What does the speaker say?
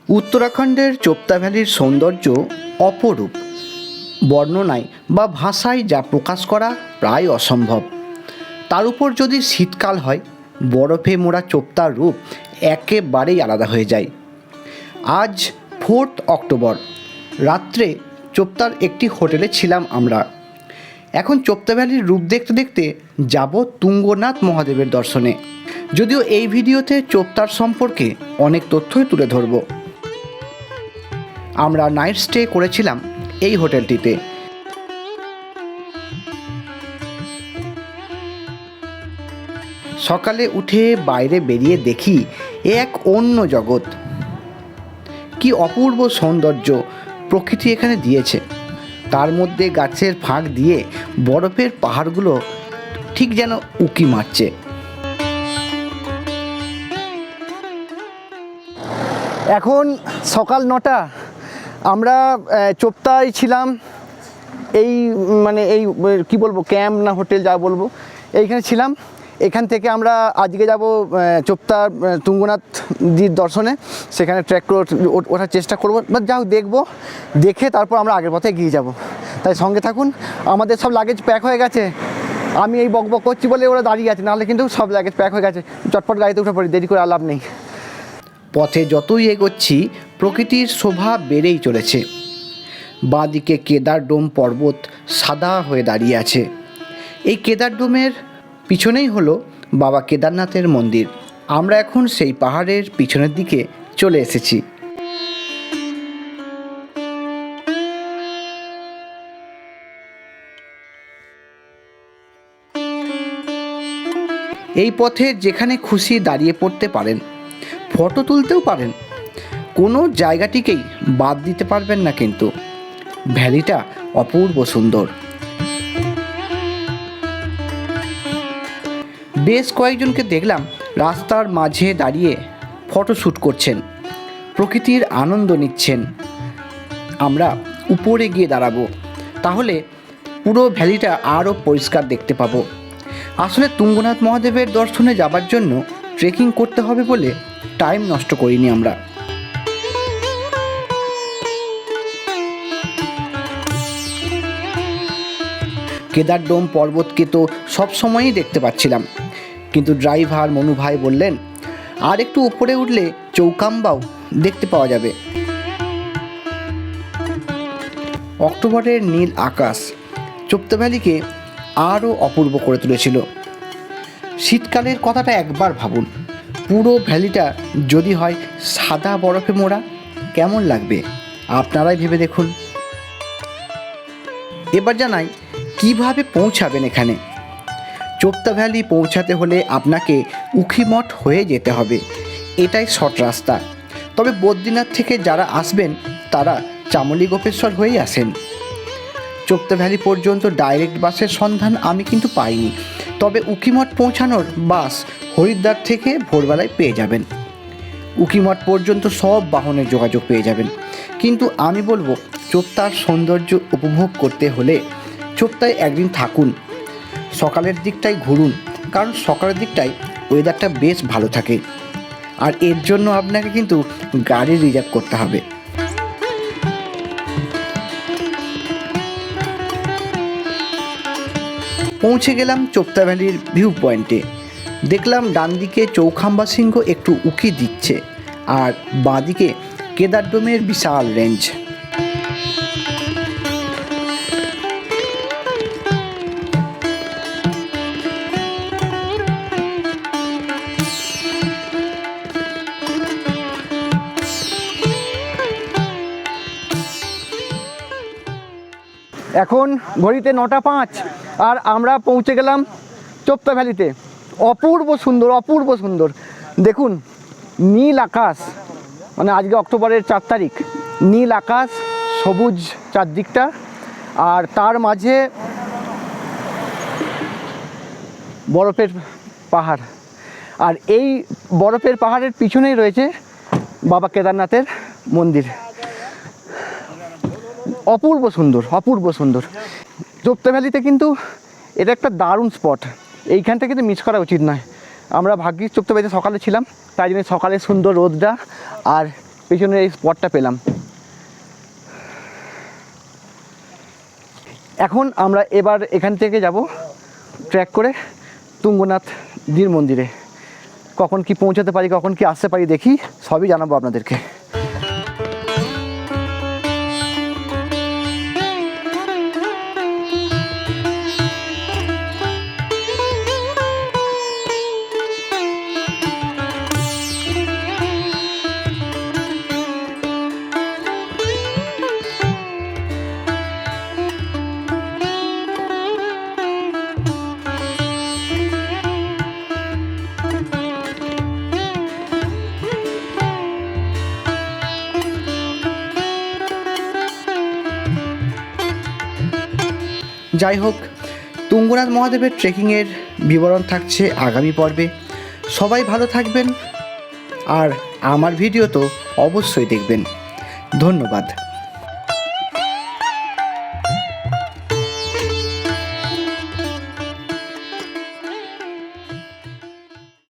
উত্তরাখণ্ডের চোপতা ভ্যালির সৌন্দর্য অপরূপ। বর্ণনায় বা ভাষায় যা প্রকাশ করা প্রায় অসম্ভব। তার উপর যদি শীতকাল হয়, বরফে মোড়া চোপতার রূপ একেবারেই আলাদা হয়ে যায়। আজ 4 অক্টোবর রাত্রে চোপতার একটি হোটেলে ছিলাম আমরা। এখন চোপতা ভ্যালির রূপ দেখতে দেখতে যাব তুঙ্গনাথ মহাদেবের দর্শনে। যদিও এই ভিডিওতে চোপতার সম্পর্কে অনেক তথ্যই তুলে ধরব। আমরা নাইট স্টে করেছিলাম এই হোটেলটিতে। সকালে উঠে বাইরে বেরিয়ে দেখি এক অন্য জগৎ। কি অপূর্ব সৌন্দর্য প্রকৃতি এখানে দিয়েছে। তার মধ্যে গাছের ফাঁক দিয়ে বরফের পাহাড়গুলো ঠিক যেন উঁকি মারছে। এখন সকাল 9টা। আমরা চোপতায় ছিলাম। এই এই কি বলবো, ক্যাম্প না হোটেল যা বলবো, এইখানে ছিলাম। এখান থেকে আমরা আজকে যাব চোপতার তুঙ্গনাথজির দর্শনে। সেখানে ট্রেক করে ওঠার চেষ্টা করবো, বা যাও দেখবো, দেখে তারপর আমরা আগের পথে এগিয়ে যাব। তাই সঙ্গে থাকুন। আমাদের সব লাগেজ প্যাক হয়ে গেছে। আমি এই বক বক করছি বলে ওরা দাঁড়িয়ে আছে, নাহলে কিন্তু সব লাগেজ প্যাক হয়ে গেছে। চটপট গাড়িতে উঠে পড়ি, দেরি করে লাভ নেই। পথে যতই এগোচ্ছি প্রকৃতির শোভা বেড়েই চলেছে। বাঁদিকে কেদারডোম পর্বত সাদা হয়ে দাঁড়িয়ে আছে। এই কেদারডোমের পিছনেই হলো বাবা কেদারনাথের মন্দির। আমরা এখন সেই পাহাড়ের পিছনের দিকে চলে এসেছি। এই পথে যেখানে খুশি দাঁড়িয়ে পড়তে পারেন, ফটো তুলতেও পারেন। কোনো জায়গাটিকেই বাদ দিতে পারবেন না। কিন্তু ভ্যালিটা অপূর্ব সুন্দর। বেশ কয়েকজনকে দেখলাম রাস্তার মাঝে দাঁড়িয়ে ফটোশ্যুট করছেন, প্রকৃতির আনন্দ নিচ্ছেন। আমরা উপরে গিয়ে দাঁড়াবো, তাহলে পুরো ভ্যালিটা আরও পরিষ্কার দেখতে পাবো। আসলে তুঙ্গনাথ মহাদেবের দর্শনে যাবার জন্য ট্রেকিং করতে হবে বলে টাইম নষ্ট করিনি আমরা। কেদারডোম পর্বতকে তো সবসময়ই দেখতে পাচ্ছিলাম, কিন্তু ড্রাইভার মনু ভাই বললেন আর একটু উপরে উঠলে চৌকাম্বাও দেখতে পাওয়া যাবে। অক্টোবরের নীল আকাশ চোপতা ভ্যালিকে আরও অপূর্ব করে তুলেছিল। শীতকালের কথাটা একবার ভাবুন, পুরো ভ্যালিটা যদি হয় সাদা বরফে মোড়া, কেমন লাগবে আপনারাই ভেবে দেখুন। এবার জানাই কিভাবে পৌঁছাবেন এখানে। চোপতা ভ্যালি পৌঁছাতে হলে আপনাকে উখিমঠ হয়ে যেতে হবে। এটাই শর্ট রাস্তা। তবে বদ্রীনাথ থেকে যারা আসবেন তারা চামলি গোপেশ্বর হয়েই আসেন। চোপতা ভ্যালি পর্যন্ত ডাইরেক্ট বাসের সন্ধান আমি কিন্তু পাইনি। তবে উখিমঠ পৌঁছানোর বাস হরিদ্বার থেকে ভোরবেলায় পেয়ে যাবেন। উখিমঠ পর্যন্ত সব বাহনের যোগাযোগ পেয়ে যাবেন। কিন্তু আমি বলবো, চোপতার সৌন্দর্য উপভোগ করতে হলে চোপতায় একদিন থাকুন। সকালের দিকটাই ঘুরুন, কারণ সকালের দিকটায় ওয়েদারটা বেশ ভালো থাকে। আর এর জন্য আপনাকে কিন্তু গাড়ি রিজার্ভ করতে হবে। পৌঁছে গেলাম চোপতা ভ্যালির ভিউ পয়েন্টে। দেখলাম ডান দিকে চৌখাম্বা সিংহ একটু উকি দিচ্ছে, আর বাঁদিকে কেদারডোমের বিশাল রেঞ্জ। এখন ঘড়িতে 9টা 5 আর আমরা পৌঁছে গেলাম চোপতা ভ্যালিতে। অপূর্ব সুন্দর, অপূর্ব সুন্দর। দেখুন নীল আকাশ, আজকে অক্টোবরের 4 তারিখ। নীল আকাশ, সবুজ চারদিকটা, আর তার মাঝে বরফের পাহাড়। আর এই বরফের পাহাড়ের পিছনেই রয়েছে বাবা কেদারনাথের মন্দির। অপূর্ব সুন্দর, অপূর্ব সুন্দর। চোপতা ভ্যালিতে কিন্তু এটা একটা দারুণ স্পট। এইখানটা কিন্তু মিস করা উচিত নয়। আমরা ভাগ্যিস চোপতা ভ্যালিতে সকালে ছিলাম, তাই জন্য সকালে সুন্দর রোদটা আর পেছনের এই স্পটটা পেলাম। এখন আমরা এবার এখান থেকে যাব ট্র্যাক করে তুঙ্গনাথজির মন্দিরে। কখন কি পৌঁছাতে পারি, কখন কি আসতে পারি দেখি, সবই জানাবো আপনাদেরকে। যাই হোক, তুঙ্গনাথ মহাদেবের ট্রেকিংয়ের বিবরণ থাকছে আগামী পর্বে। সবাই ভালো থাকবেন আর আমার ভিডিও তো অবশ্যই দেখবেন। ধন্যবাদ।